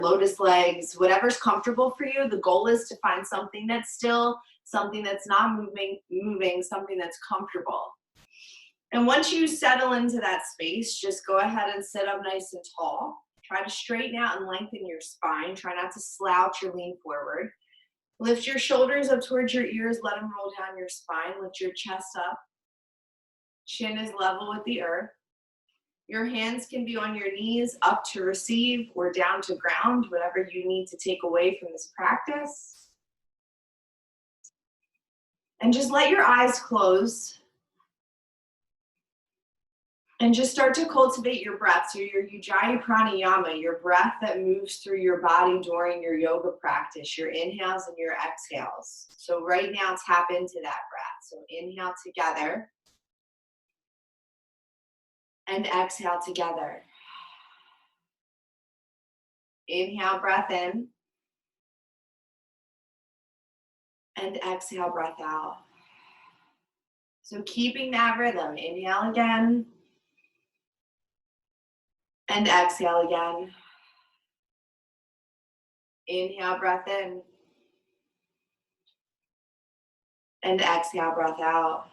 lotus legs, whatever's comfortable for you. The goal is to find something that's still, something that's not moving, something that's comfortable. And once you settle into that space, just go ahead and sit up nice and tall. Try to straighten out and lengthen your spine. Try not to slouch or lean forward. Lift your shoulders up towards your ears. Let them roll down your spine. Lift your chest up. Chin is level with the earth. Your hands can be on your knees, up to receive or down to ground, whatever you need to take away from this practice. And just let your eyes close. And just start to cultivate your breath. So your Ujjayi Pranayama, your breath that moves through your body during your yoga practice, your inhales and your exhales. So right now, tap into that breath. So inhale together. And exhale together. Inhale, breath in. And exhale, breath out. So keeping that rhythm. Inhale again. And exhale again. Inhale, breath in. And exhale, breath out.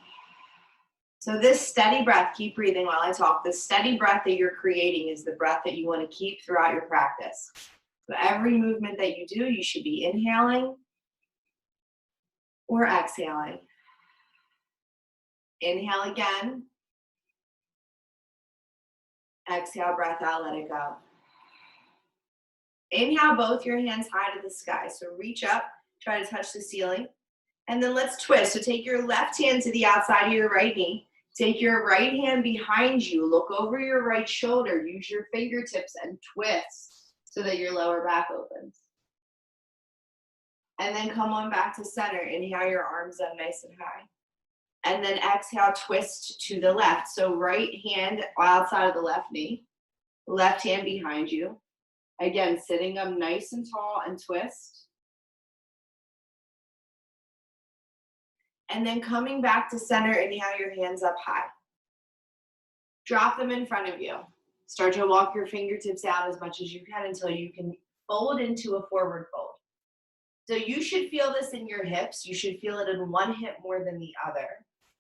So this steady breath, keep breathing while I talk, the steady breath that you're creating is the breath that you want to keep throughout your practice. So every movement that you do, you should be inhaling or exhaling. Inhale again. Exhale, breath out, let it go. Inhale, both your hands high to the sky. So reach up, try to touch the ceiling. And then let's twist. So take your left hand to the outside of your right knee. Take your right hand behind you. Look over your right shoulder. Use your fingertips and twist so that your lower back opens. And then come on back to center. Inhale your arms up nice and high. And then exhale, twist to the left. So right hand outside of the left knee. Left hand behind you. Again, sitting up nice and tall and twist. And then coming back to center, inhale your hands up high. Drop them in front of you. Start to walk your fingertips out as much as you can until you can fold into a forward fold. So you should feel this in your hips. You should feel it in one hip more than the other.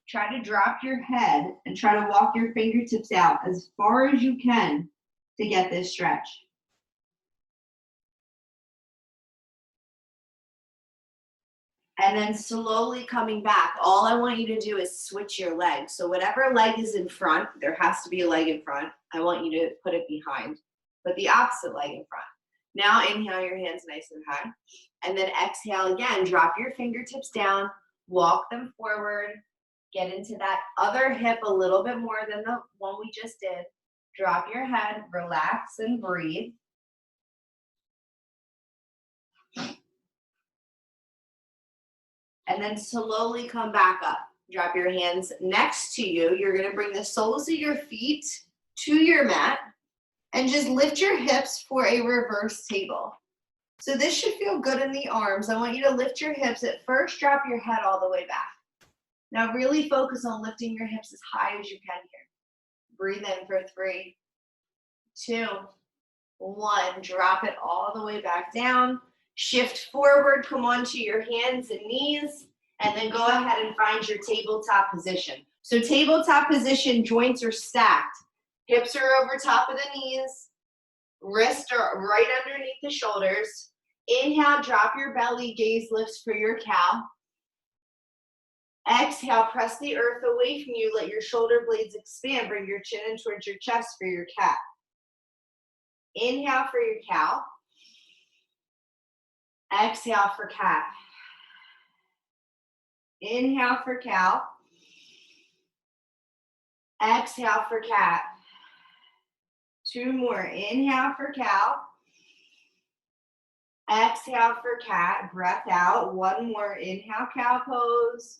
Try to drop your head and try to walk your fingertips out as far as you can to get this stretch. And then slowly coming back. All I want you to do is switch your legs. So whatever leg is in front, there has to be a leg in front. I want you to put it behind, but the opposite leg in front. Now inhale your hands nice and high. And then exhale again. Drop your fingertips down. Walk them forward. Get into that other hip a little bit more than the one we just did. Drop your head. Relax and breathe. And then slowly come back up. Drop your hands next to you. You're going to bring the soles of your feet to your mat and just lift your hips for a reverse table. So this should feel good in the arms. I want you to lift your hips. At first, drop your head all the way back. Now really focus on lifting your hips as high as you can here. Breathe in for 3, 2, 1. Drop it all the way back down. Shift forward, come onto your hands and knees, and then go ahead and find your tabletop position. So tabletop position, joints are stacked. Hips are over top of the knees. Wrists are right underneath the shoulders. Inhale, drop your belly, gaze lifts for your cow. Exhale, press the earth away from you. Let your shoulder blades expand. Bring your chin in towards your chest for your cat. Inhale for your cow. Exhale for cat. Inhale for cow. Exhale for cat. 2 more. Inhale for cow. Exhale for cat. Breath out. 1 more. Inhale, cow pose.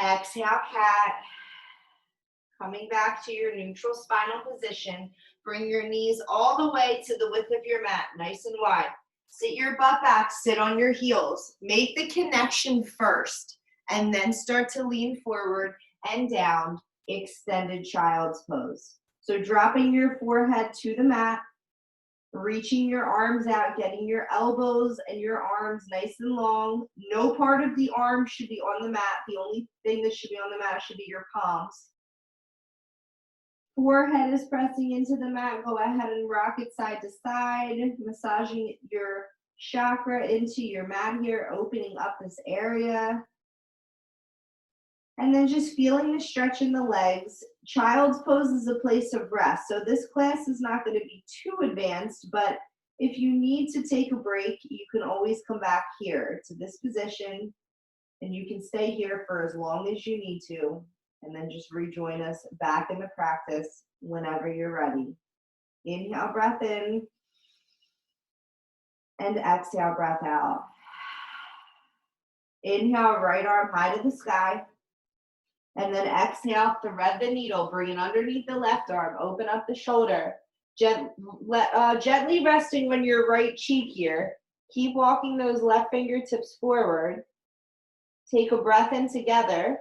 Exhale, cat. Coming back to your neutral spinal position. Bring your knees all the way to the width of your mat, nice and wide. Sit your butt back, sit on your heels. Make the connection first, and then start to lean forward and down, extended child's pose. So dropping your forehead to the mat, Reaching your arms out, getting your elbows and your arms nice and long. No part of the arm should be on the mat. The only thing that should be on the mat should be your palms. Forehead is pressing into the mat. Go ahead and rock it side to side, massaging your chakra into your mat here, opening up this area. And then just feeling the stretch in the legs. Child's pose is a place of rest. So this class is not going to be too advanced, but if you need to take a break, you can always come back here to this position, and you can stay here for as long as you need to, and then just rejoin us back in the practice whenever you're ready. Inhale, breath in, and exhale, breath out. Inhale, right arm high to the sky. And then exhale, thread the needle, bring it underneath the left arm, open up the shoulder. Gently resting on your right cheek here. Keep walking those left fingertips forward. Take a breath in together.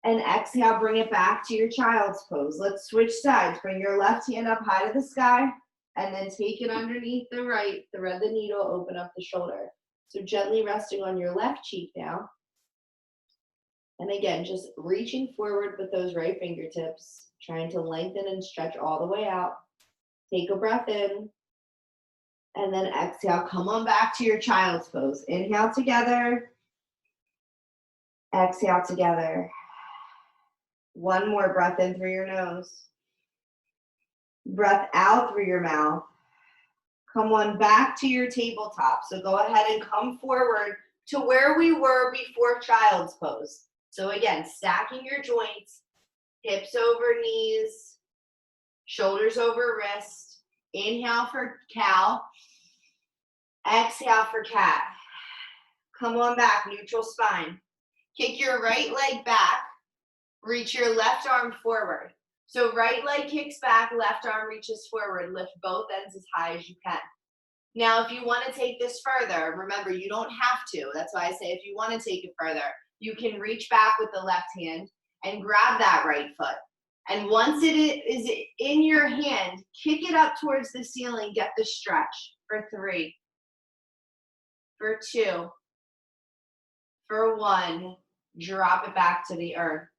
And exhale, bring it back to your child's pose. Let's switch sides. Bring your left hand up high to the sky, and then take it underneath the right. Thread the needle, open up the shoulder. So gently resting on your left cheek now. And again, just reaching forward with those right fingertips, trying to lengthen and stretch all the way out. Take a breath in, and then exhale. Come on back to your child's pose. Inhale together, exhale together. One more breath in through your nose. Breath out through your mouth. Come on back to your tabletop. So go ahead and come forward to where we were before child's pose. So again, stacking your joints, hips over knees, shoulders over wrist. Inhale for cow. Exhale for cat. Come on back, neutral spine. Kick your right leg back. Reach your left arm forward. So right leg kicks back, left arm reaches forward. Lift both ends as high as you can. Now, if you want to take this further, remember, you don't have to. That's why I say if you want to take it further, you can reach back with the left hand and grab that right foot. And once it is in your hand, kick it up towards the ceiling. Get the stretch for 3, for 2, for 1. Drop it back to the earth.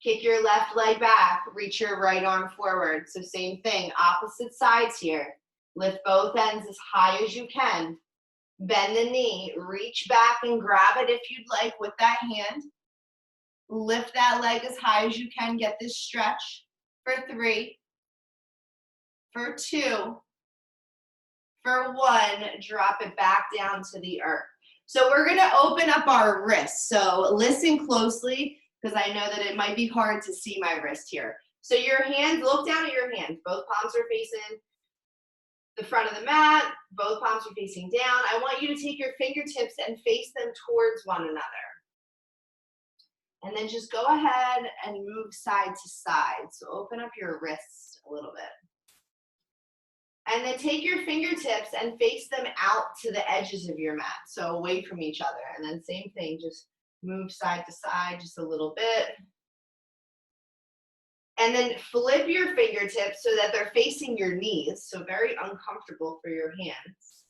Kick your left leg back. Reach your right arm forward. So same thing, opposite sides here. Lift both ends as high as you can. Bend the knee, reach back and grab it if you'd like with that hand. Lift that leg as high as you can. Get this stretch for 3, for 2, for 1. Drop it back down to the earth. So we're gonna open up our wrists. So listen closely because I know that it might be hard to see my wrist here. So your hands, look down at your hands. Both palms are facing the front of the mat, both palms are facing down. I want you to take your fingertips and face them towards one another. And then just go ahead and move side to side. So open up your wrists a little bit. And then take your fingertips and face them out to the edges of your mat, so away from each other. And then same thing, just move side to side just a little bit. And then flip your fingertips so that they're facing your knees, so very uncomfortable for your hands.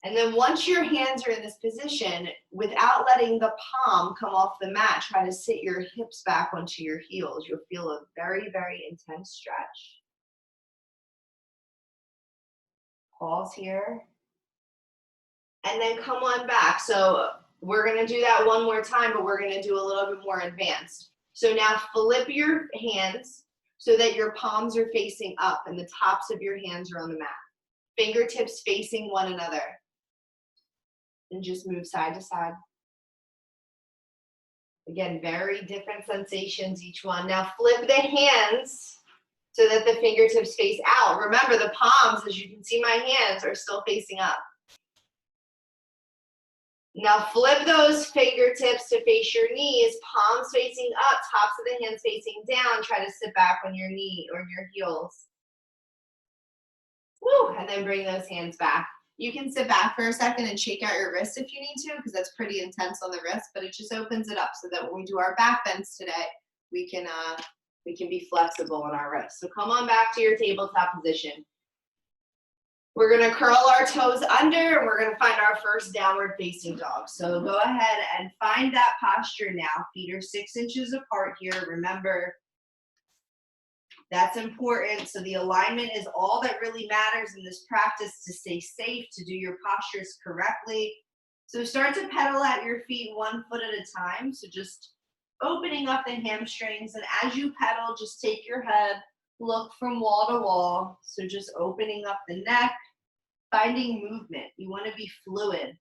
And then once your hands are in this position, without letting the palm come off the mat, try to sit your hips back onto your heels. You'll feel a very, very intense stretch. Pause here. And then come on back. So we're gonna do that one more time, but we're gonna do a little bit more advanced. So now flip your hands so that your palms are facing up and the tops of your hands are on the mat. Fingertips facing one another. And just move side to side. Again, very different sensations, each one. Now flip the hands so that the fingertips face out. Remember, the palms, as you can see my hands, are still facing up. Now flip those fingertips to face your knees, palms facing up, tops of the hands facing down. Try to sit back on your knee or your heels. Woo, and then bring those hands back. You can sit back for a second and shake out your wrist if you need to, because that's pretty intense on the wrist, but it just opens it up so that when we do our back bends today, we can be flexible on our wrists. So come on back to your tabletop position. We're gonna curl our toes under and we're gonna find our first downward facing dog. So go ahead and find that posture now. Feet are 6 inches apart here. Remember, that's important. So the alignment is all that really matters in this practice to stay safe, to do your postures correctly. So start to pedal at your feet 1 foot at a time. So just opening up the hamstrings, and as you pedal, just take your head, look from wall to wall. So just opening up the neck, finding movement. You want to be fluid.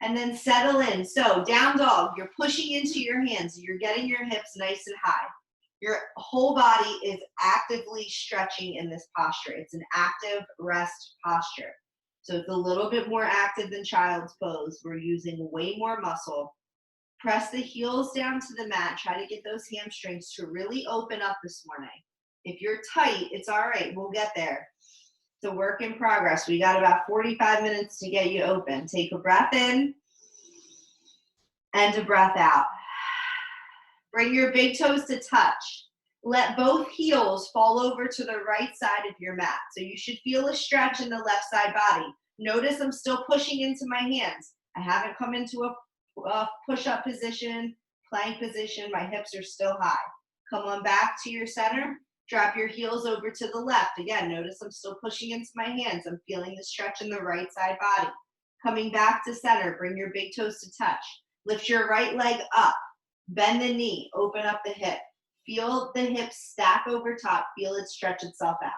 And then settle in. So down dog, you're pushing into your hands. You're getting your hips nice and high. Your whole body is actively stretching in this posture. It's an active rest posture. So it's a little bit more active than child's pose. We're using way more muscle. Press the heels down to the mat. Try to get those hamstrings to really open up this morning. If you're tight, it's all right. We'll get there. It's a work in progress. We got about 45 minutes to get you open. Take a breath in and a breath out. Bring your big toes to touch. Let both heels fall over to the right side of your mat. So you should feel a stretch in the left side body. Notice I'm still pushing into my hands. I haven't come into a push-up position, plank position. My hips are still high. Come on back to your center. Drop your heels over to the left. Again, notice I'm still pushing into my hands. I'm feeling the stretch in the right side body. Coming back to center. Bring your big toes to touch. Lift your right leg up. Bend the knee. Open up the hip. Feel the hips stack over top. Feel it stretch itself out.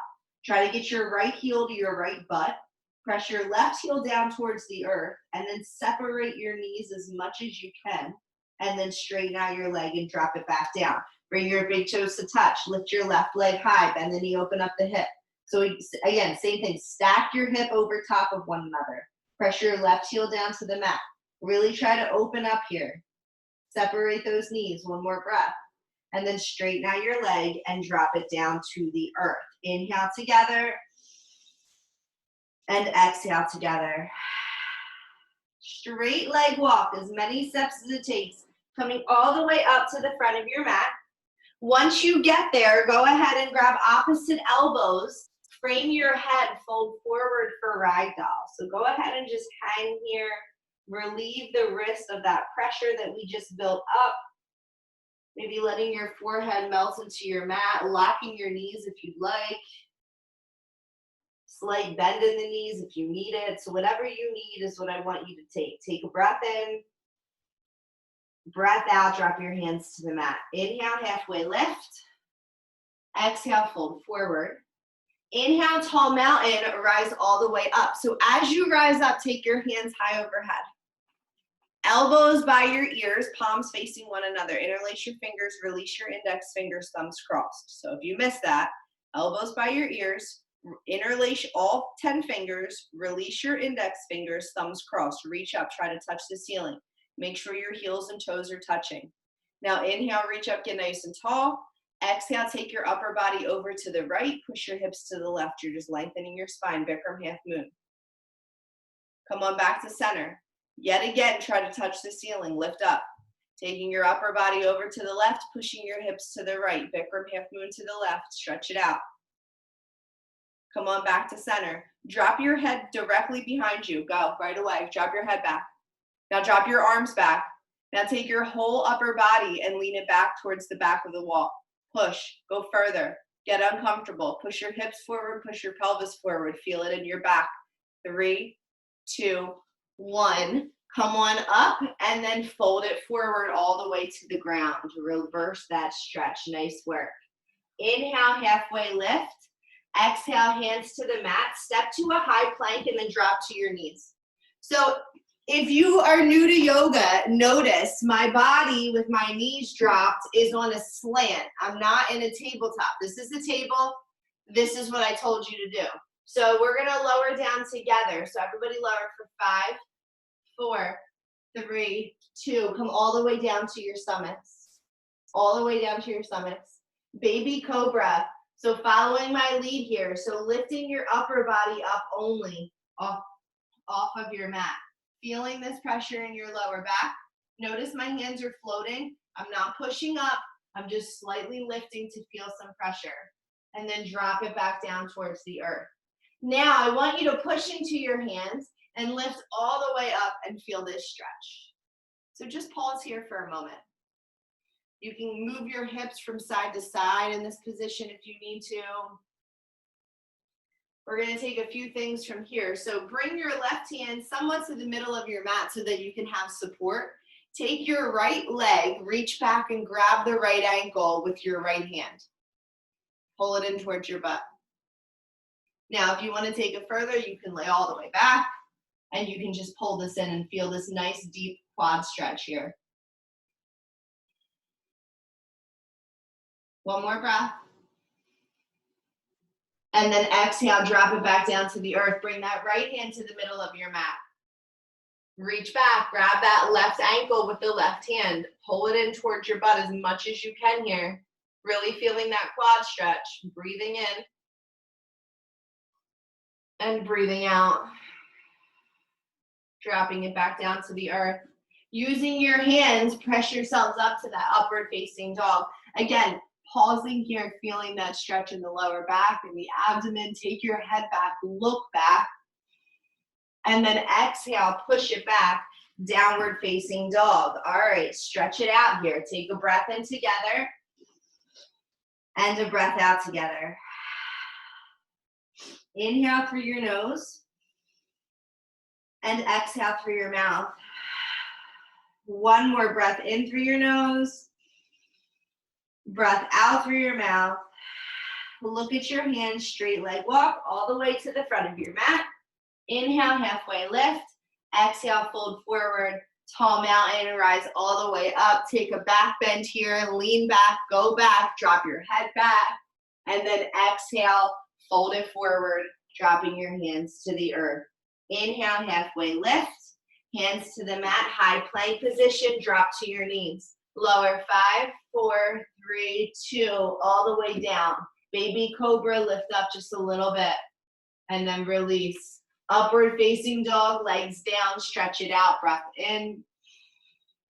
Try to get your right heel to your right butt. Press your left heel down towards the earth, and then separate your knees as much as you can, and then straighten out your leg and drop it back down. Bring your big toes to touch. Lift your left leg high. Bend the knee. Open up the hip. So again, same thing. Stack your hip over top of one another. Press your left heel down to the mat. Really try to open up here. Separate those knees. One more breath. And then straighten out your leg and drop it down to the earth. Inhale together. And exhale together. Straight leg walk, as many steps as it takes, coming all the way up to the front of your mat. Once you get there, go ahead and grab opposite elbows. Frame your head, fold forward for ragdoll. So go ahead and just hang here. Relieve the wrist of that pressure that we just built up. Maybe letting your forehead melt into your mat, locking your knees if you'd like. Slight bend in the knees if you need it. So whatever you need is what I want you to take. Take a breath in. Breath out, drop your hands to the mat. Inhale, halfway lift. Exhale, fold forward. Inhale, tall mountain, rise all the way up. So as you rise up, take your hands high overhead. Elbows by your ears, palms facing one another. Interlace your fingers, release your index fingers, thumbs crossed. So if you missed that, elbows by your ears, interlace all 10 fingers, release your index fingers, thumbs crossed. Reach up, try to touch the ceiling. Make sure your heels and toes are touching. Now inhale, reach up, get nice and tall. Exhale, take your upper body over to the right, push your hips to the left. You're just lengthening your spine, Bikram half moon. Come on back to center. Yet again, try to touch the ceiling, lift up. Taking your upper body over to the left, pushing your hips to the right, Bikram half moon to the left, stretch it out. Come on back to center. Drop your head directly behind you. Go, right away. Drop your head back. Now drop your arms back. Now take your whole upper body and lean it back towards the back of the wall. Push, go further. Get uncomfortable. Push your hips forward, push your pelvis forward. Feel it in your back. 3, 2, 1. Come on up and then fold it forward all the way to the ground. Reverse that stretch. Nice work. Inhale, halfway lift. Exhale, hands to the mat. Step to a high plank and then drop to your knees. So if you are new to yoga, notice my body with my knees dropped is on a slant. I'm not in a tabletop. This is the table. This is what I told you to do. So we're going to lower down together. So everybody lower for 5, 4, 3, 2. Come all the way down to your stomachs. All the way down to your stomachs. Baby cobra. So following my lead here. So lifting your upper body up only off of your mat. Feeling this pressure in your lower back. Notice my hands are floating. I'm not pushing up. I'm just slightly lifting to feel some pressure. And then drop it back down towards the earth. Now I want you to push into your hands and lift all the way up and feel this stretch. So just pause here for a moment. You can move your hips from side to side in this position if you need to. We're going to take a few things from here. So bring your left hand somewhat to the middle of your mat so that you can have support. Take your right leg, reach back and grab the right ankle with your right hand. Pull it in towards your butt. Now, if you want to take it further, you can lay all the way back and you can just pull this in and feel this nice deep quad stretch here. One more breath. And then exhale, drop it back down to the earth. Bring that right hand to the middle of your mat. Reach back, grab that left ankle with the left hand. Pull it in towards your butt as much as you can here. Really feeling that quad stretch. Breathing in and breathing out. Dropping it back down to the earth. Using your hands, press yourselves up to that upward facing dog. Again, pausing here, feeling that stretch in the lower back and the abdomen. Take your head back, look back. And then exhale, push it back, downward facing dog. All right, stretch it out here. Take a breath in together and a breath out together. Inhale through your nose and exhale through your mouth. One more breath in through your nose, breath out through your mouth. Look at your hands, straight leg walk all the way to the front of your mat. Inhale, halfway lift. Exhale, fold forward, tall mountain, rise all the way up. Take a back bend here, lean back, go back, drop your head back. And then exhale, fold it forward, dropping your hands to the earth. Inhale, halfway lift. Hands to the mat, high plank position, drop to your knees. Lower 5, 4, 3, 2, all the way down. Baby cobra, lift up just a little bit. And then release. Upward facing dog, legs down, stretch it out, breath in.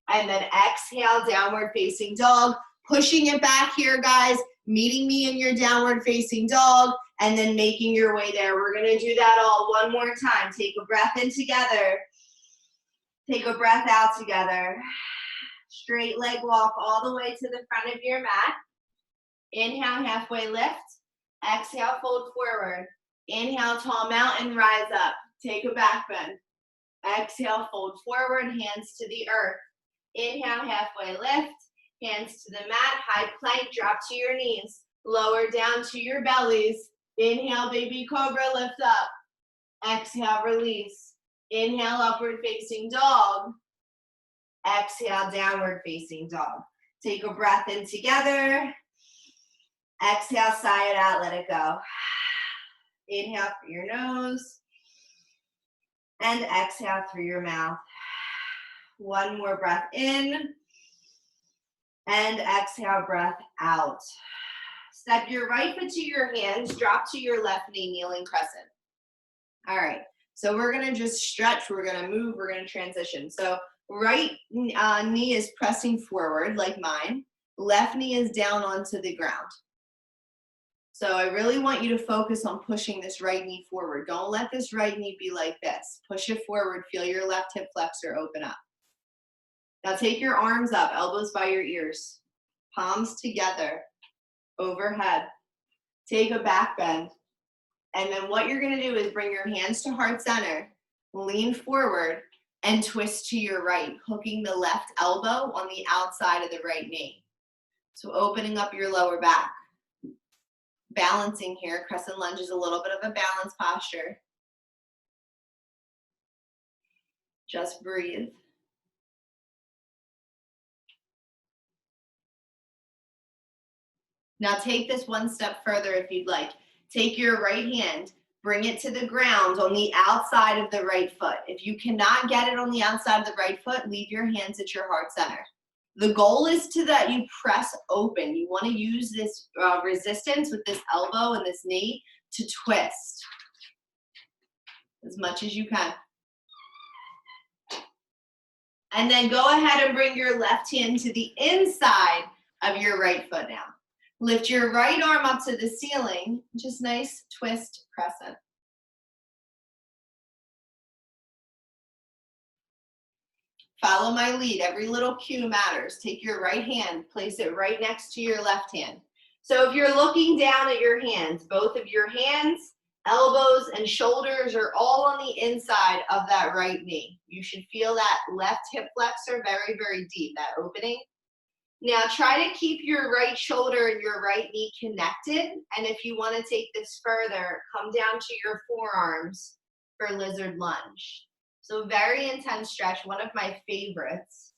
And then exhale, downward facing dog. Pushing it back here, guys. Meeting me in your downward facing dog. And then making your way there. We're gonna do that all one more time. Take a breath in together. Take a breath out together. Straight leg walk all the way to the front of your mat. Inhale, halfway lift. Exhale, fold forward. Inhale, tall mountain, rise up. Take a back bend. Exhale, fold forward, hands to the earth. Inhale, halfway lift. Hands to the mat, high plank, drop to your knees. Lower down to your bellies. Inhale, baby cobra, lift up. Exhale, release. Inhale, upward facing dog. Exhale, downward facing dog. Take a breath in together. Exhale, sigh it out, let it go. Inhale through your nose. And exhale through your mouth. One more breath in. And exhale, breath out. Step your right foot to your hands, drop to your left knee, kneeling crescent. All right. So we're gonna just stretch, we're gonna move, we're gonna transition. So right knee is pressing forward like mine. Left knee is down onto the ground. So I really want you to focus on pushing this right knee forward. Don't let this right knee be like this. Push it forward, feel your left hip flexor open up. Now take your arms up, elbows by your ears. Palms together, overhead. Take a back bend. And then what you're gonna do is bring your hands to heart center, lean forward, and twist to your right, hooking the left elbow on the outside of the right knee. So opening up your lower back. Balancing here, crescent lunge is a little bit of a balance posture. Just breathe. Now take this one step further if you'd like. Take your right hand, bring it to the ground on the outside of the right foot. If you cannot get it on the outside of the right foot, leave your hands at your heart center. The goal is that you press open. You want to use this resistance with this elbow and this knee to twist as much as you can. And then go ahead and bring your left hand to the inside of your right foot now. Lift your right arm up to the ceiling, just nice twist crescent. Follow my lead. Every little cue matters. Take your right hand, place it right next to your left hand. So if you're looking down at your hands, both of your hands, elbows, and shoulders are all on the inside of that right knee. You should feel that left hip flexor very, very deep, that opening. Now try to keep your right shoulder and your right knee connected. And if you want to take this further, come down to your forearms for lizard lunge. So very intense stretch, one of my favorites.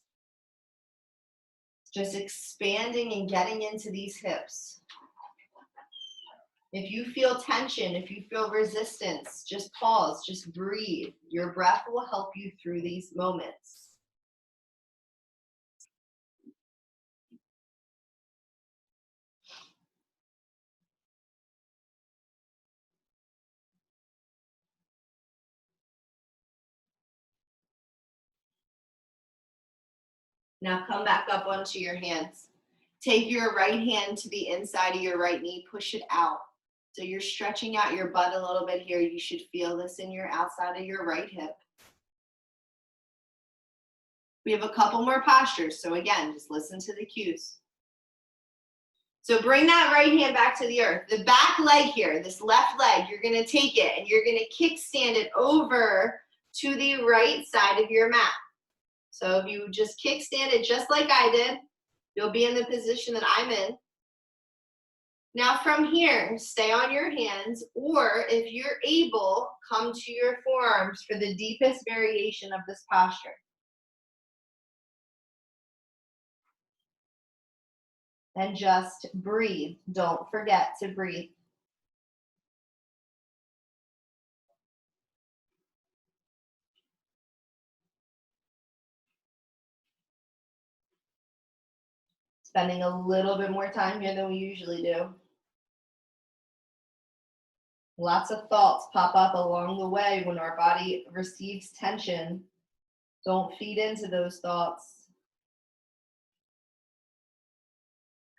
Just expanding and getting into these hips. If you feel tension, if you feel resistance, just pause, just breathe. Your breath will help you through these moments. Now come back up onto your hands. Take your right hand to the inside of your right knee, push it out. So you're stretching out your butt a little bit here. You should feel this in your outside of your right hip. We have a couple more postures. So again, just listen to the cues. So bring that right hand back to the earth. The back leg here, this left leg, you're gonna take it and you're gonna kickstand it over to the right side of your mat. So if you just kickstand it just like I did, you'll be in the position that I'm in. Now from here, stay on your hands, or if you're able, come to your forearms for the deepest variation of this posture. And just breathe. Don't forget to breathe. Spending a little bit more time here than we usually do. Lots of thoughts pop up along the way when our body receives tension. Don't feed into those thoughts.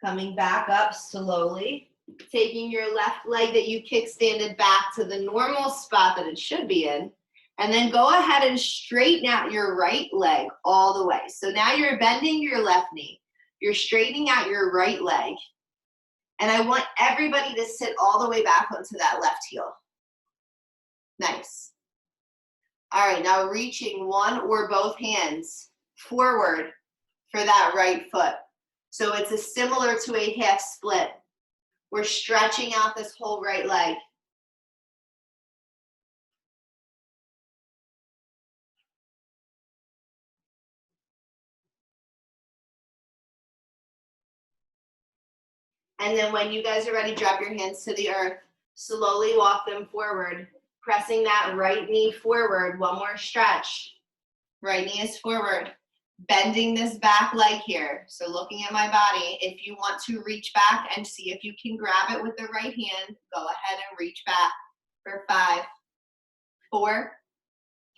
Coming back up slowly, taking your left leg that you kickstanded back to the normal spot that it should be in, and then go ahead and straighten out your right leg all the way. So now you're bending your left knee. You're straightening out your right leg. And I want everybody to sit all the way back onto that left heel. Nice. All right, now reaching one or both hands forward for that right foot. So it's similar to a half split. We're stretching out this whole right leg. And then when you guys are ready, drop your hands to the earth. Slowly walk them forward, pressing that right knee forward. One more stretch. Right knee is forward. Bending this back leg here. So looking at my body, if you want to reach back and see if you can grab it with the right hand, go ahead and reach back for 5, 4,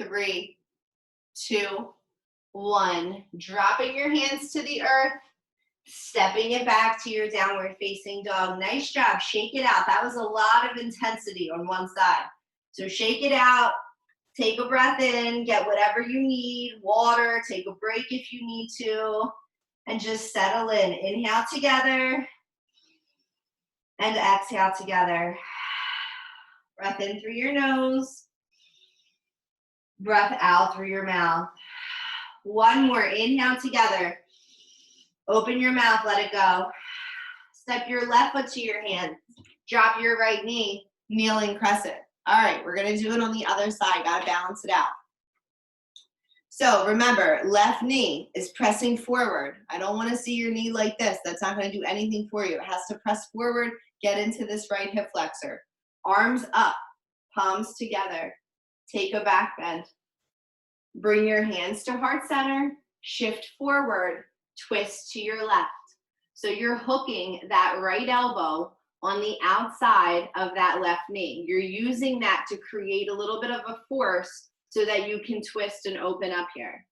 3, 2, 1. Dropping your hands to the earth, stepping it back to your downward facing dog. Nice job. Shake it out. That was a lot of intensity on one side. So shake it out. Take a breath in, get whatever you need, water, take a break if you need to, and just settle in. Inhale together, and exhale together. Breath in through your nose, breath out through your mouth. One more, inhale together. Open your mouth, let it go. Step your left foot to your hand, drop your right knee, kneeling crescent. All right, we're gonna do it on the other side, gotta balance it out. So remember, left knee is pressing forward. I don't wanna see your knee like this. That's not gonna do anything for you. It has to press forward, get into this right hip flexor. Arms up, palms together. Take a back bend. Bring your hands to heart center, shift forward, twist to your left. So you're hooking that right elbow on the outside of that left knee. You're using that to create a little bit of a force so that you can twist and open up here.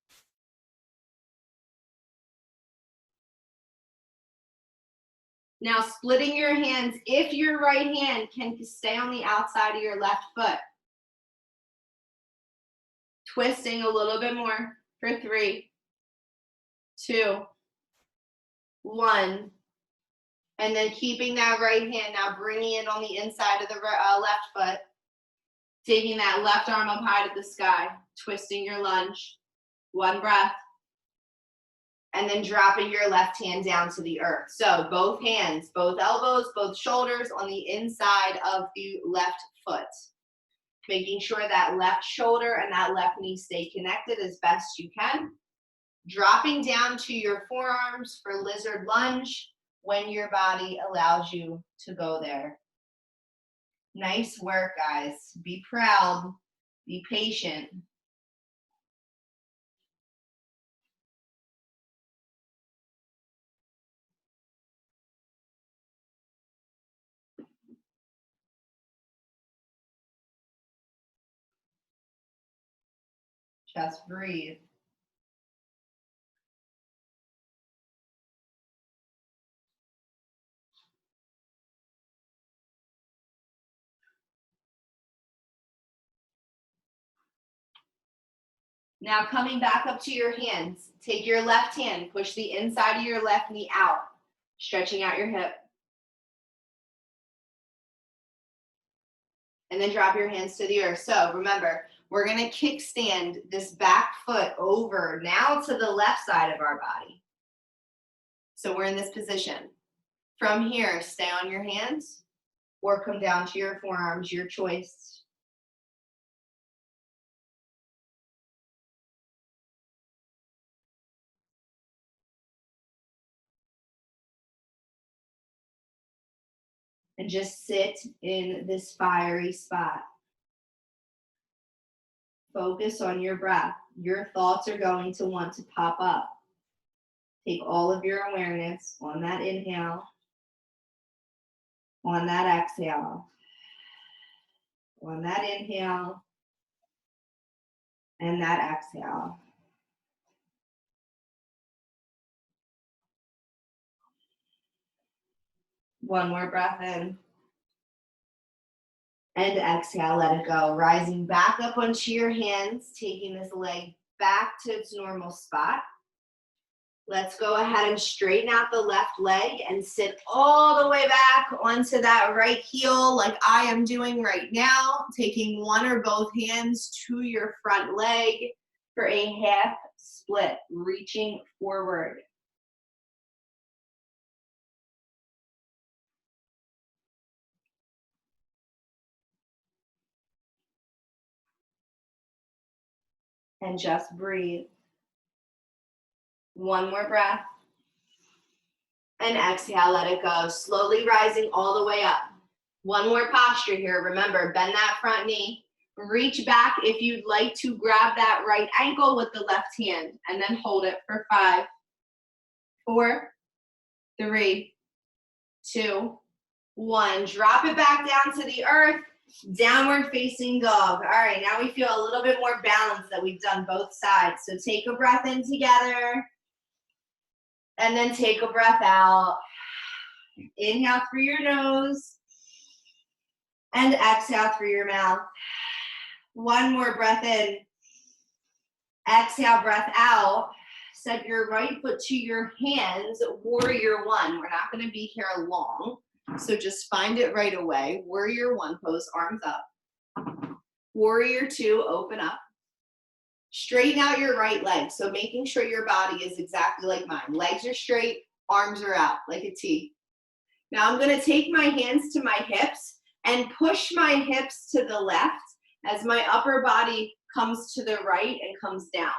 Now splitting your hands, if your right hand can stay on the outside of your left foot. Twisting a little bit more for 3, 2, 1. And then keeping that right hand, now bringing it on the inside of the left foot. Taking that left arm up high to the sky, twisting your lunge. 1 breath. And then dropping your left hand down to the earth. So both hands, both elbows, both shoulders on the inside of the left foot. Making sure that left shoulder and that left knee stay connected as best you can. Dropping down to your forearms for lizard lunge when your body allows you to go there. Nice work, guys. Be proud. Be patient. Just breathe. Now coming back up to your hands, take your left hand, push the inside of your left knee out, stretching out your hip. And then drop your hands to the earth. So remember, we're gonna kickstand this back foot over now to the left side of our body. So we're in this position. From here, stay on your hands or come down to your forearms, your choice. And just sit in this fiery spot. Focus on your breath. Your thoughts are going to want to pop up. Take all of your awareness on that inhale, on that exhale, on that inhale, and that exhale. One more breath in. And exhale, let it go. Rising back up onto your hands, taking this leg back to its normal spot. Let's go ahead and straighten out the left leg and sit all the way back onto that right heel like I am doing right now. Taking one or both hands to your front leg for a half split, reaching forward. And just breathe. One more breath. And exhale, let it go. Slowly rising all the way up. One more posture here. Remember, bend that front knee. Reach back if you'd like to grab that right ankle with the left hand. And then hold it for 5, 4, 3, 2, 1. Drop it back down to the earth. Downward facing dog. All right, now we feel a little bit more balanced that we've done both sides. So take a breath in together. And then take a breath out. Inhale through your nose. And exhale through your mouth. One more breath in. Exhale, breath out. Set your right foot to your hands. Warrior 1. We're not going to be here long. So just find it right away. Warrior 1 pose, arms up. Warrior 2, open up. Straighten out your right leg. So making sure your body is exactly like mine. Legs are straight, arms are out like a T. Now I'm going to take my hands to my hips and push my hips to the left as my upper body comes to the right and comes down.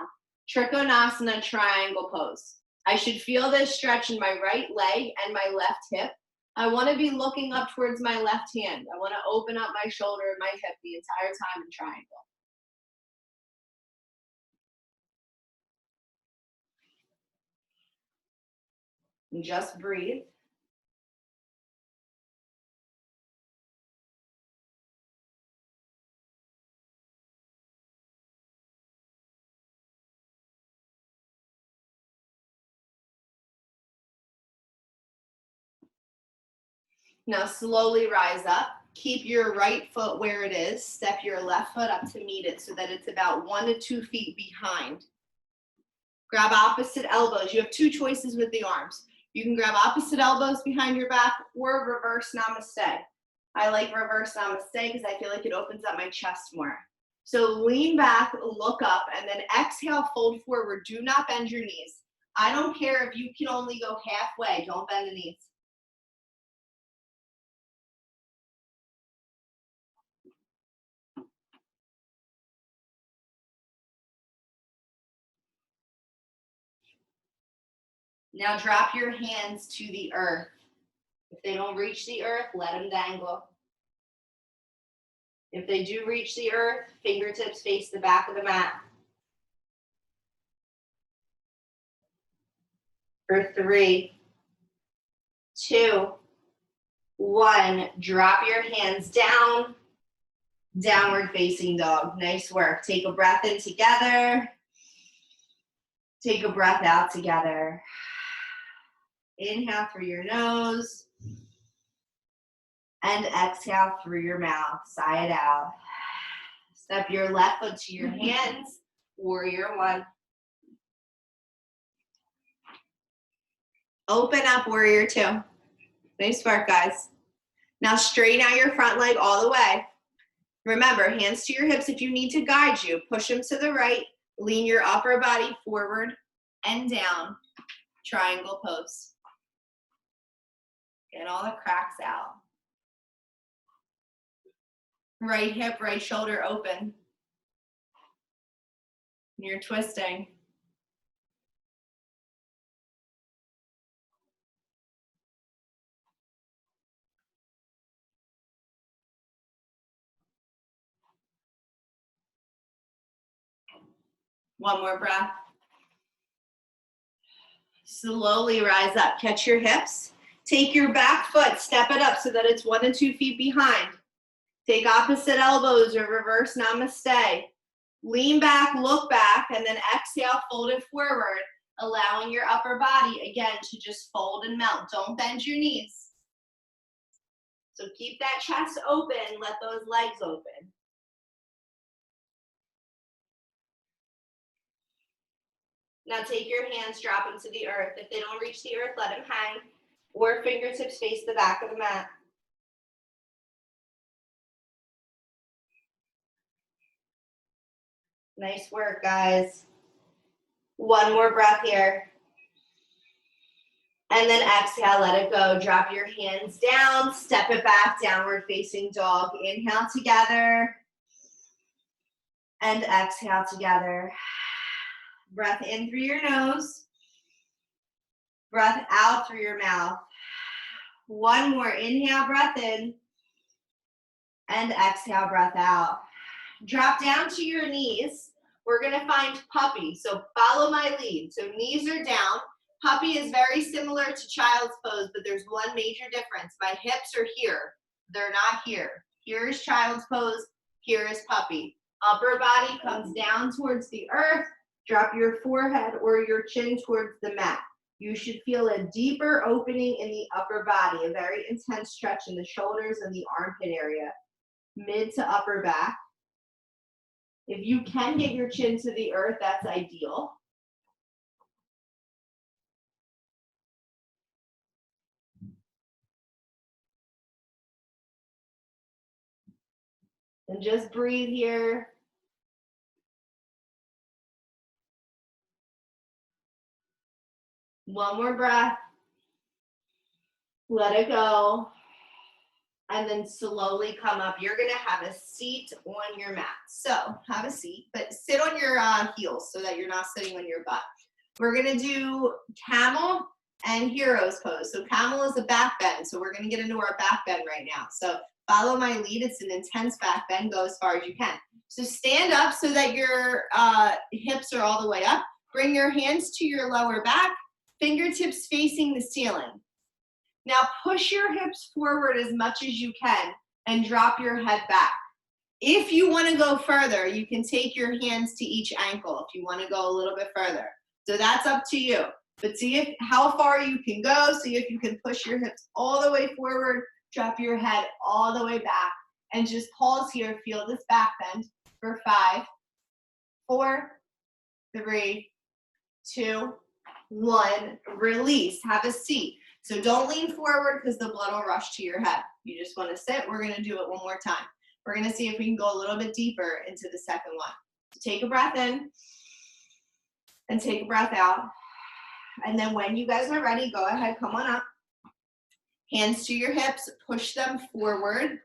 Trikonasana triangle pose. I should feel this stretch in my right leg and my left hip. I want to be looking up towards my left hand. I want to open up my shoulder and my hip the entire time in triangle. And just breathe. Now slowly rise up. Keep your right foot where it is. Step your left foot up to meet it so that it's about 1 to 2 feet behind. Grab opposite elbows. You have two choices with the arms. You can grab opposite elbows behind your back or reverse namaste. I like reverse namaste because I feel like it opens up my chest more. So lean back, look up, and then exhale, fold forward. Do not bend your knees. I don't care if you can only go halfway. Don't bend the knees. Now drop your hands to the earth. If they don't reach the earth, let them dangle. If they do reach the earth, fingertips face the back of the mat. For 3, 2, 1, drop your hands down. Downward facing dog. Nice work. Take a breath in together. Take a breath out together. Inhale through your nose. And exhale through your mouth. Sigh it out. Step your left foot to your hands. Warrior 1. Open up, warrior 2. Nice work, guys. Now straighten out your front leg all the way. Remember, hands to your hips if you need to guide you. Push them to the right. Lean your upper body forward and down. Triangle pose. Get all the cracks out. Right hip, right shoulder open. You're twisting. One more breath. Slowly rise up. Catch your hips. Take your back foot, step it up so that it's 1 to 2 feet behind. Take opposite elbows or reverse namaste. Lean back, look back, and then exhale, fold it forward, allowing your upper body, again, to just fold and melt. Don't bend your knees. So keep that chest open, let those legs open. Now take your hands, drop them to the earth. If they don't reach the earth, let them hang, or fingertips face the back of the mat. Nice work, guys. One more breath here. And then exhale, let it go. Drop your hands down, step it back, downward facing dog. Inhale together. And exhale together. Breath in through your nose. Breath out through your mouth. One more inhale, breath in. And exhale, breath out. Drop down to your knees. We're gonna find puppy, so follow my lead. So knees are down. Puppy is very similar to child's pose, but there's one major difference. My hips are here. They're not here. Here is child's pose. Here is puppy. Upper body comes down towards the earth. Drop your forehead or your chin towards the mat. You should feel a deeper opening in the upper body, a very intense stretch in the shoulders and the armpit area. Mid to upper back. If you can get your chin to the earth, that's ideal. And just breathe here. One more breath. Let it go. And then slowly come up. You're gonna have a seat on your mat. So have a seat, but sit on your heels so that you're not sitting on your butt. We're gonna do camel and hero's pose. So camel is a back bend. So we're gonna get into our back bend right now. So follow my lead. It's an intense back bend. Go as far as you can. So stand up so that your hips are all the way up. Bring your hands to your lower back, fingertips facing the ceiling. Now push your hips forward as much as you can and drop your head back. If you want to go further, you can take your hands to each ankle if you want to go a little bit further. So that's up to you. But see how far you can go. See if you can push your hips all the way forward, drop your head all the way back, and just pause here. Feel this back bend for 5, 4, 3, 2, 1, release. Have a seat. So don't lean forward because the blood will rush to your head. You just want to sit. We're going to do it one more time. We're going to see if we can go a little bit deeper into the second one. So take a breath in and take a breath out. And then when you guys are ready, go ahead, come on up. Hands to your hips, push them forward.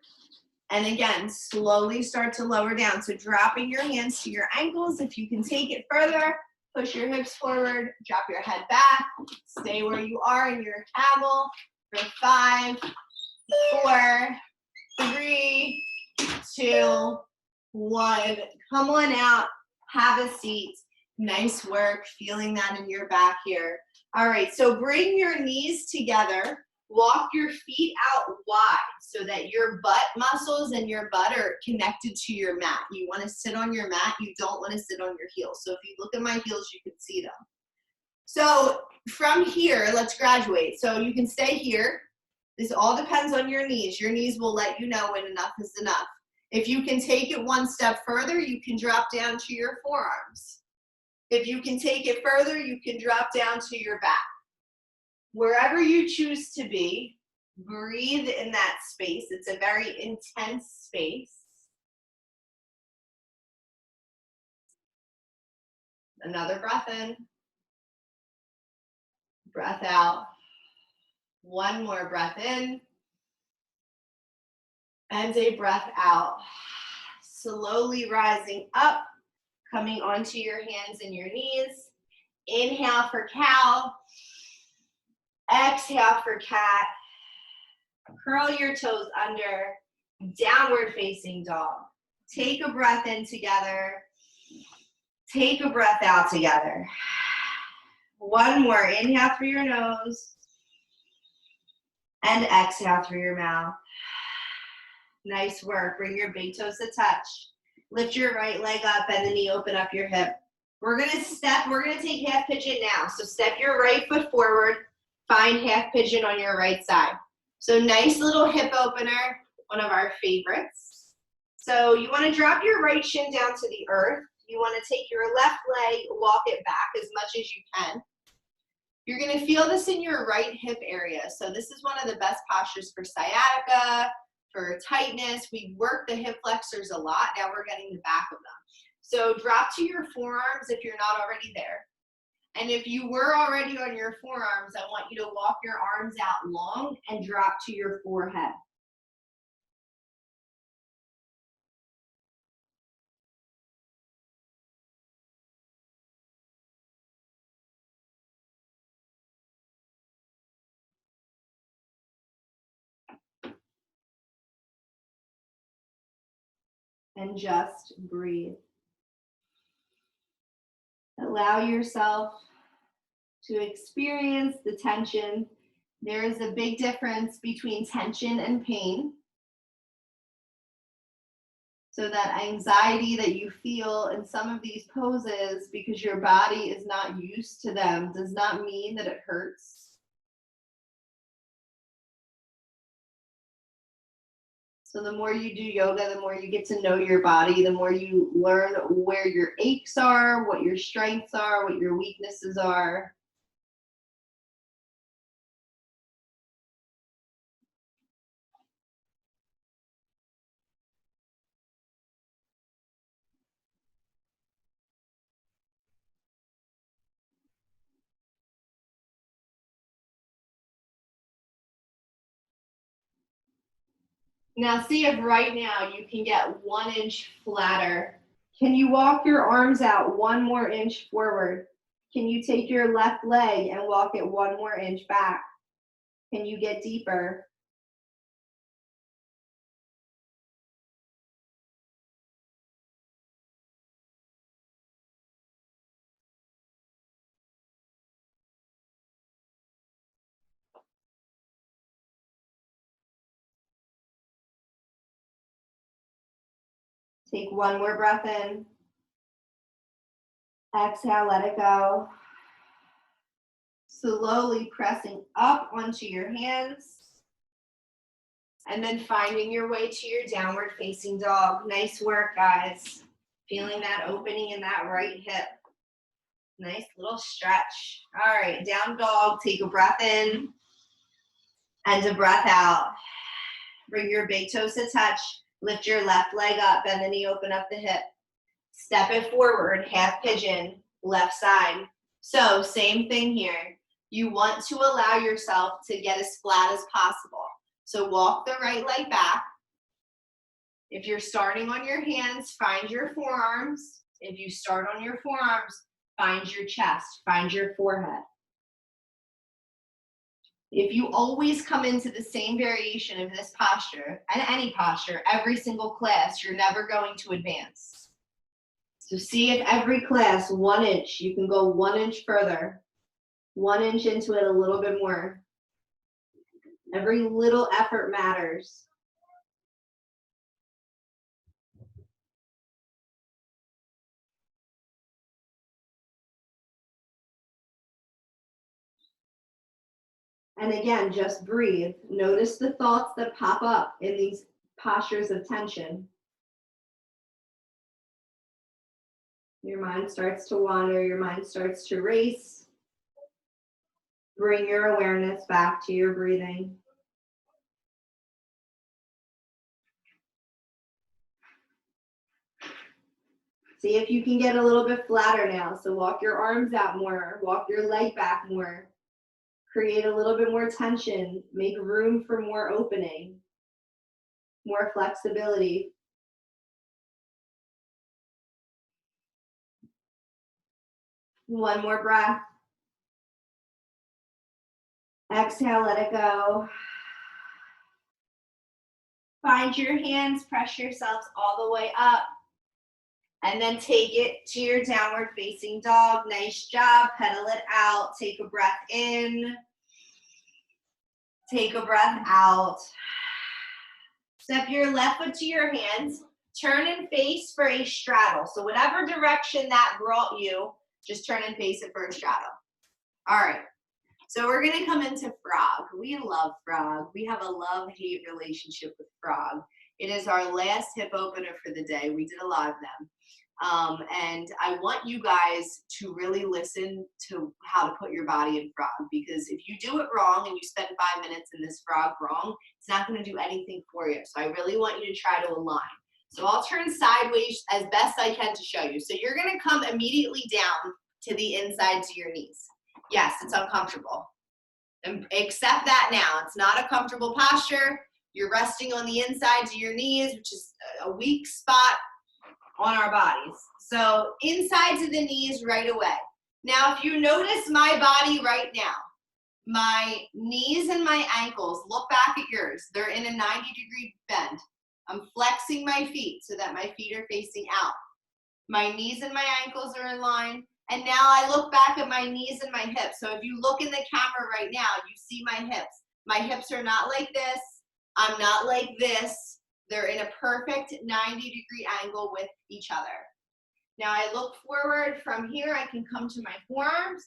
And again, slowly start to lower down. So dropping your hands to your ankles. If you can take it further, push your hips forward, drop your head back. Stay where you are in your camel for 5, 4, 3, 2, 1. Come on out, have a seat. Nice work, feeling that in your back here. All right, so bring your knees together. Walk your feet out wide so that your butt muscles and your butt are connected to your mat. You want to sit on your mat. You don't want to sit on your heels. So if you look at my heels, you can see them. So from here, let's graduate. So you can stay here. This all depends on your knees. Your knees will let you know when enough is enough. If you can take it one step further, you can drop down to your forearms. If you can take it further, you can drop down to your back. Wherever you choose to be, breathe in that space. It's a very intense space. Another breath in. Breath out. One more breath in. And a breath out. Slowly rising up, coming onto your hands and your knees. Inhale for cow. Exhale for cat. Curl your toes under. Downward facing dog. Take a breath in together. Take a breath out together. One more. Inhale through your nose. And exhale through your mouth. Nice work. Bring your big toes to touch. Lift your right leg up, bend the knee, open up your hip. We're gonna take half pigeon now. So step your right foot forward, find half pigeon on your right side. So nice little hip opener, one of our favorites. So you wanna drop your right shin down to the earth. You wanna take your left leg, walk it back as much as you can. You're gonna feel this in your right hip area. So this is one of the best postures for sciatica, for tightness. We work the hip flexors a lot. Now we're getting the back of them. So drop to your forearms if you're not already there. And if you were already on your forearms, I want you to walk your arms out long and drop to your forehead. And just breathe. Allow yourself to experience the tension. There is a big difference between tension and pain. So that anxiety that you feel in some of these poses because your body is not used to them does not mean that it hurts. So the more you do yoga, the more you get to know your body, the more you learn where your aches are, what your strengths are, what your weaknesses are. Now see if right now you can get 1 inch flatter. Can you walk your arms out 1 more inch forward? Can you take your left leg and walk it 1 more inch back? Can you get deeper? Take 1 more breath in. Exhale, let it go. Slowly pressing up onto your hands. And then finding your way to your downward facing dog. Nice work, guys. Feeling that opening in that right hip. Nice little stretch. All right, down dog, take a breath in and a breath out. Bring your big toes to touch. Lift your left leg up, bend the knee, open up the hip. Step it forward, half pigeon, left side. So same thing here. You want to allow yourself to get as flat as possible. So walk the right leg back. If you're starting on your hands, find your forearms. If you start on your forearms, find your chest, find your forehead. If you always come into the same variation of this posture, and any posture, every single class, you're never going to advance. So see if every class, 1 inch, you can go 1 inch further, 1 inch into it a little bit more. Every little effort matters. And again, just breathe. Notice the thoughts that pop up in these postures of tension. Your mind starts to wander, your mind starts to race. Bring your awareness back to your breathing. See if you can get a little bit flatter now. So walk your arms out more, walk your leg back more. Create a little bit more tension. Make room for more opening, more flexibility. One more breath. Exhale, let it go. Find your hands, press yourselves all the way up. And then take it to your downward facing dog. Nice job. Pedal it out. Take a breath in. Take a breath out. Step your left foot to your hands. Turn and face for a straddle. So whatever direction that brought you, just turn and face it for a straddle. All right. So we're going to come into frog. We love frog. We have a love-hate relationship with frog. It is our last hip opener for the day. We did a lot of them. And I want you guys to really listen to how to put your body in frog, because if you do it wrong and you spend 5 minutes in this frog wrong, it's not going to do anything for you. So I really want you to try to align. So I'll turn sideways as best I can to show you. So you're going to come immediately down to the inside to your knees. Yes, it's uncomfortable. And accept that now. It's not a comfortable posture. You're resting on the inside to your knees, which is a weak spot on our bodies. So inside to the knees right away. Now, if you notice my body right now, my knees and my ankles, look back at yours. They're in a 90-degree bend. I'm flexing my feet so that my feet are facing out. My knees and my ankles are in line. And now I look back at my knees and my hips. So if you look in the camera right now, you see my hips. My hips are not like this. I'm not like this. They're in a perfect 90-degree angle with each other. Now I look forward. From here, I can come to my forearms,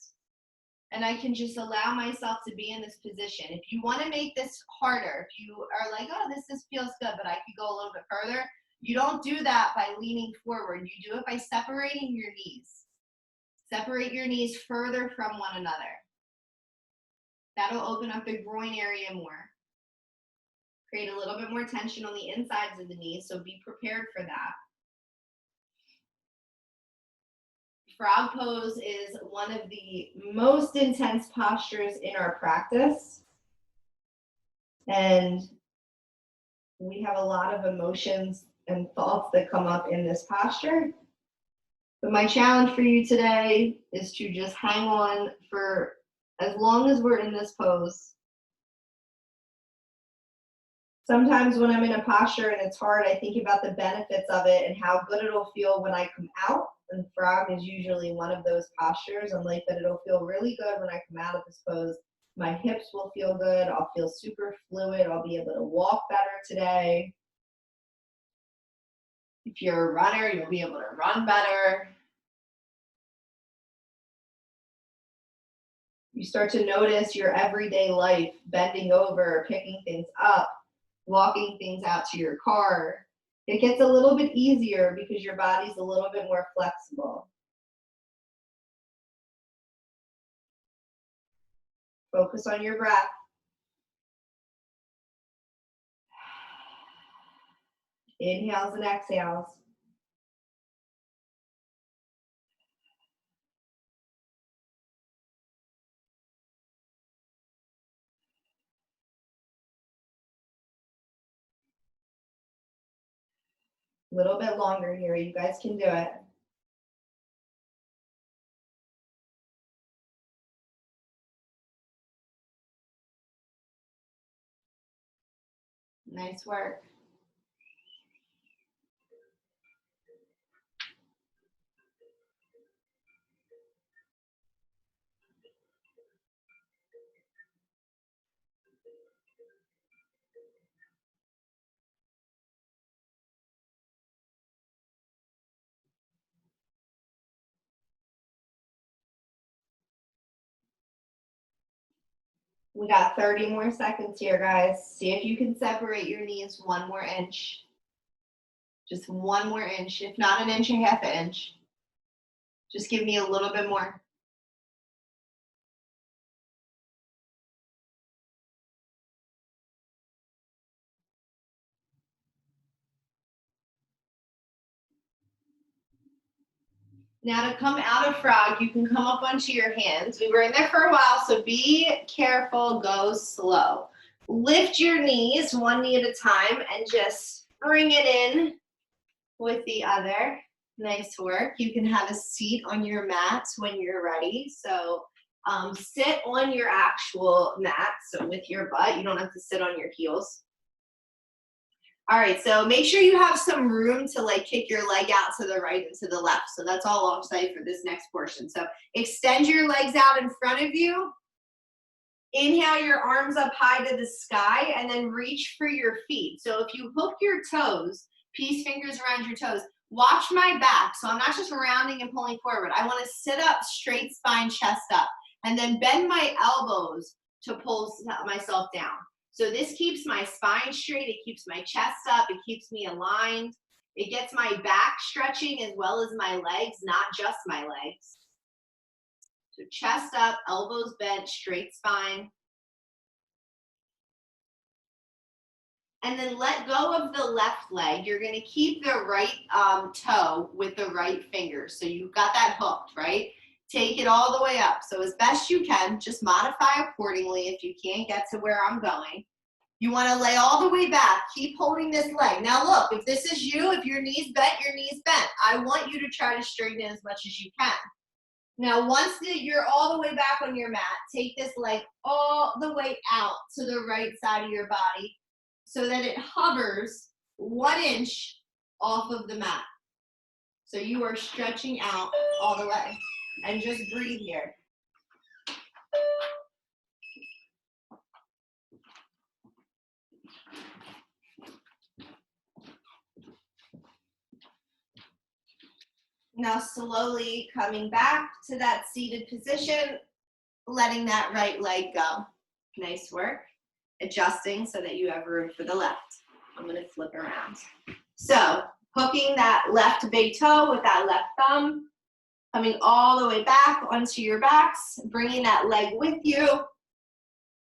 and I can just allow myself to be in this position. If you want to make this harder, if you are like, oh, this feels good, but I could go a little bit further, you don't do that by leaning forward. You do it by separating your knees. Separate your knees further from one another. That'll open up the groin area more. Create a little bit more tension on the insides of the knees, so be prepared for that. Frog pose is one of the most intense postures in our practice. And we have a lot of emotions and thoughts that come up in this posture. But my challenge for you today is to just hang on for as long as we're in this pose. Sometimes when I'm in a posture and it's hard, I think about the benefits of it and how good it'll feel when I come out. And frog is usually one of those postures. I'm like that it'll feel really good when I come out of this pose. My hips will feel good. I'll feel super fluid. I'll be able to walk better today. If you're a runner, you'll be able to run better. You start to notice your everyday life, bending over, picking things up, walking things out to your car. It gets a little bit easier because your body's a little bit more flexible. Focus on your breath. Inhales and exhales. A little bit longer here. You guys can do it. Nice work. We got 30 more seconds here, guys. See if you can separate your knees 1 more inch. Just 1 more inch, if not an inch, a half an inch. Just give me a little bit more. Now to come out of frog, you can come up onto your hands. We were in there for a while, so be careful, go slow. Lift your knees 1 knee at a time and just bring it in with the other. Nice work. You can have a seat on your mat when you're ready. So sit on your actual mat, so with your butt. You don't have to sit on your heels. All right, so make sure you have some room to like kick your leg out to the right and to the left. So that's all I'll say for this next portion. So extend your legs out in front of you. Inhale your arms up high to the sky and then reach for your feet. So if you hook your toes, peace fingers around your toes, watch my back. So I'm not just rounding and pulling forward. I want to sit up, straight spine, chest up, and then bend my elbows to pull myself down. So this keeps my spine straight, it keeps my chest up, it keeps me aligned. It gets my back stretching as well as my legs, not just my legs. So chest up, elbows bent, straight spine. And then let go of the left leg. You're gonna keep the right toe with the right finger. So you've got that hooked, right? Take it all the way up. So as best you can, just modify accordingly if you can't get to where I'm going. You want to lay all the way back. Keep holding this leg. Now look, if this is you, if your knee's bent, your knee's bent. I want you to try to straighten it as much as you can. Now once you're all the way back on your mat, take this leg all the way out to the right side of your body so that it hovers 1 inch off of the mat. So you are stretching out all the way. And just breathe here. Now slowly coming back to that seated position, letting that right leg go. Nice work. Adjusting so that you have room for the left. I'm going to flip around. So hooking that left big toe with that left thumb, coming all the way back onto your backs, bringing that leg with you,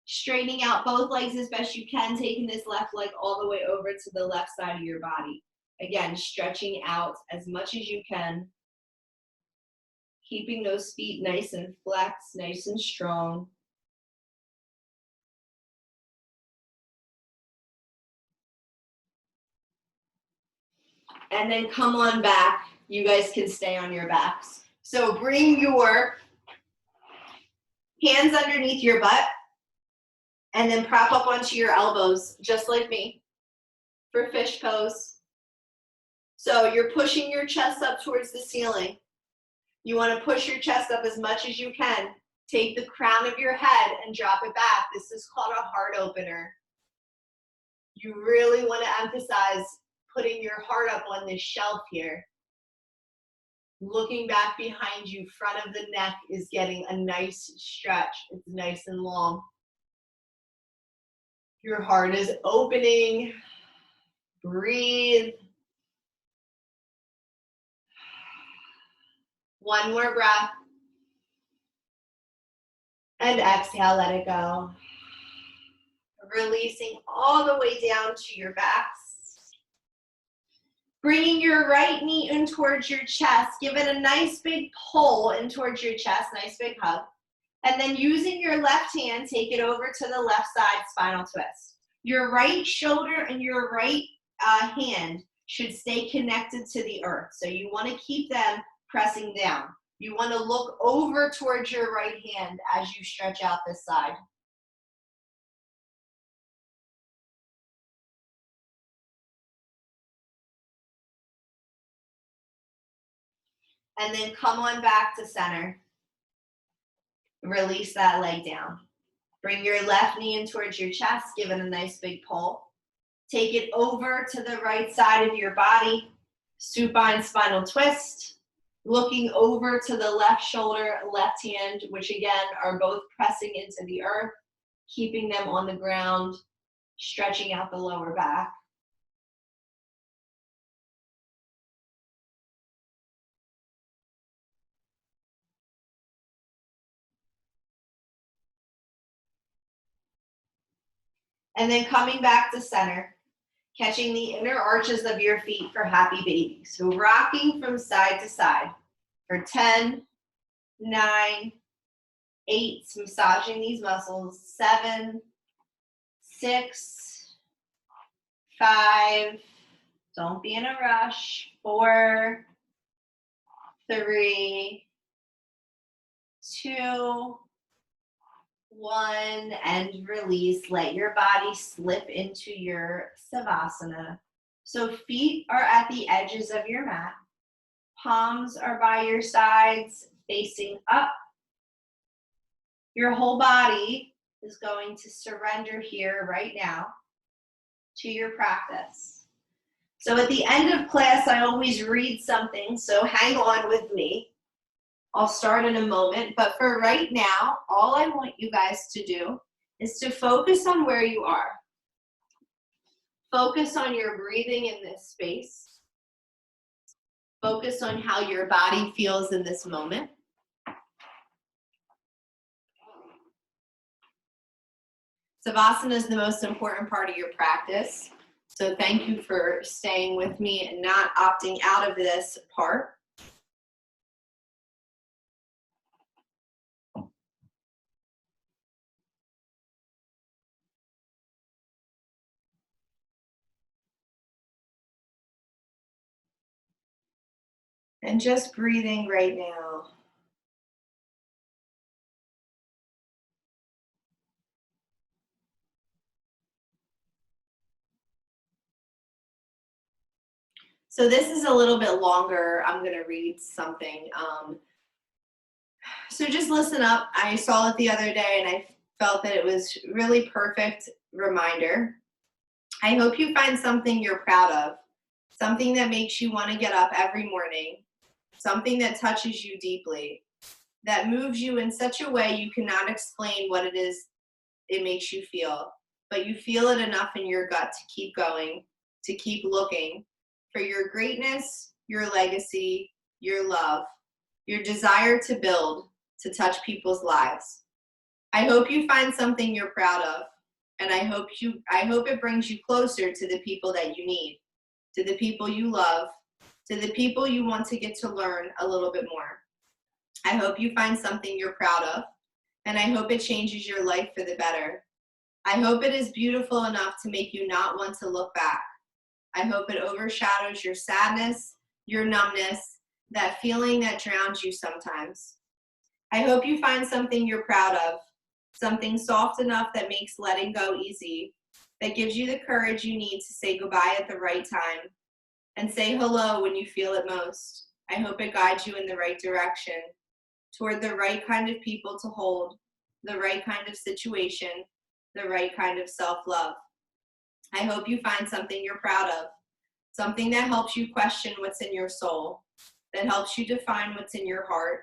straightening out both legs as best you can, taking this left leg all the way over to the left side of your body. Again, stretching out as much as you can. Keeping those feet nice and flexed, nice and strong. And then come on back. You guys can stay on your backs. So bring your hands underneath your butt and then prop up onto your elbows, just like me, for fish pose. So you're pushing your chest up towards the ceiling. You want to push your chest up as much as you can. Take the crown of your head and drop it back. This is called a heart opener. You really want to emphasize putting your heart up on this shelf here. Looking back behind you, front of the neck is getting a nice stretch. It's nice and long. Your heart is opening. Breathe. One more breath. And exhale, let it go. Releasing all the way down to your backs. Bringing your right knee in towards your chest. Give it a nice big pull in towards your chest, nice big hug. And then using your left hand, take it over to the left side, spinal twist. Your right shoulder and your right hand should stay connected to the earth. So you want to keep them pressing down. You want to look over towards your right hand as you stretch out this side. And then come on back to center. Release that leg down. Bring your left knee in towards your chest, give it a nice big pull. Take it over to the right side of your body, supine spinal twist. Looking over to the left shoulder, left hand, which again are both pressing into the earth, keeping them on the ground, stretching out the lower back. And then coming back to center, catching the inner arches of your feet for happy baby. So rocking from side to side for 10, 9, 8, massaging these muscles, 7, 6, 5, don't be in a rush, 4, 3, 2, 1, and release. Let your body slip into your Savasana. So feet are at the edges of your mat. Palms are by your sides, facing up. Your whole body is going to surrender here right now to your practice. So at the end of class, I always read something, so hang on with me. I'll start in a moment, but for right now, all I want you guys to do is to focus on where you are. Focus on your breathing in this space. Focus on how your body feels in this moment. Savasana is the most important part of your practice, so thank you for staying with me and not opting out of this part. And just breathing right now. So this is a little bit longer. I'm going to read something. So just listen up. I saw it the other day and I felt that it was really perfect reminder. I hope you find something you're proud of, something that makes you want to get up every morning, something that touches you deeply, that moves you in such a way you cannot explain what it is it makes you feel, but you feel it enough in your gut to keep going, to keep looking for your greatness, your legacy, your love, your desire to build, to touch people's lives. I hope you find something you're proud of, and I hope it brings you closer to the people that you need, to the people you love, to the people you want to get to learn a little bit more. I hope you find something you're proud of, and I hope it changes your life for the better. I hope it is beautiful enough to make you not want to look back. I hope it overshadows your sadness, your numbness, that feeling that drowns you sometimes. I hope you find something you're proud of, something soft enough that makes letting go easy, that gives you the courage you need to say goodbye at the right time and say hello when you feel it most. I hope it guides you in the right direction, toward the right kind of people to hold, the right kind of situation, the right kind of self-love. I hope you find something you're proud of, something that helps you question what's in your soul, that helps you define what's in your heart.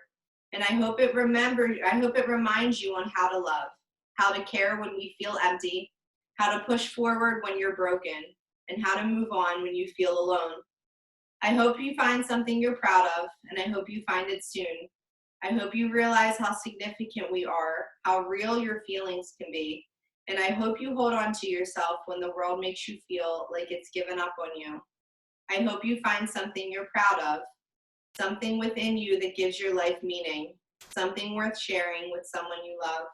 And I hope it reminds you on how to love, how to care when we feel empty, how to push forward when you're broken, and how to move on when you feel alone. I hope you find something you're proud of, and I hope you find it soon. I hope you realize how significant we are, how real your feelings can be, and I hope you hold on to yourself when the world makes you feel like it's given up on you. I hope you find something you're proud of, something within you that gives your life meaning, something worth sharing with someone you love.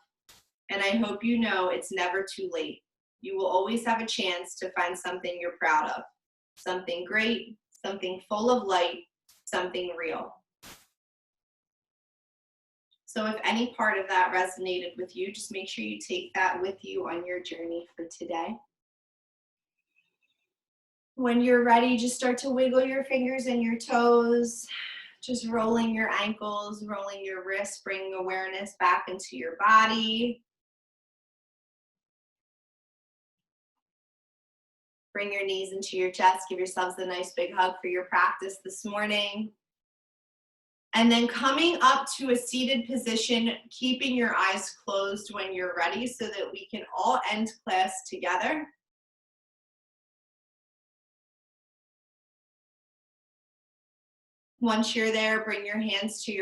And I hope you know it's never too late. You will always have a chance to find something you're proud of, something great, something full of light, something real. So if any part of that resonated with you, just make sure you take that with you on your journey for today. When you're ready, just start to wiggle your fingers and your toes, just rolling your ankles, rolling your wrists, bringing awareness back into your body. Bring your knees into your chest. Give yourselves a nice big hug for your practice this morning. And then coming up to a seated position, keeping your eyes closed when you're ready so that we can all end class together. Once you're there, bring your hands to your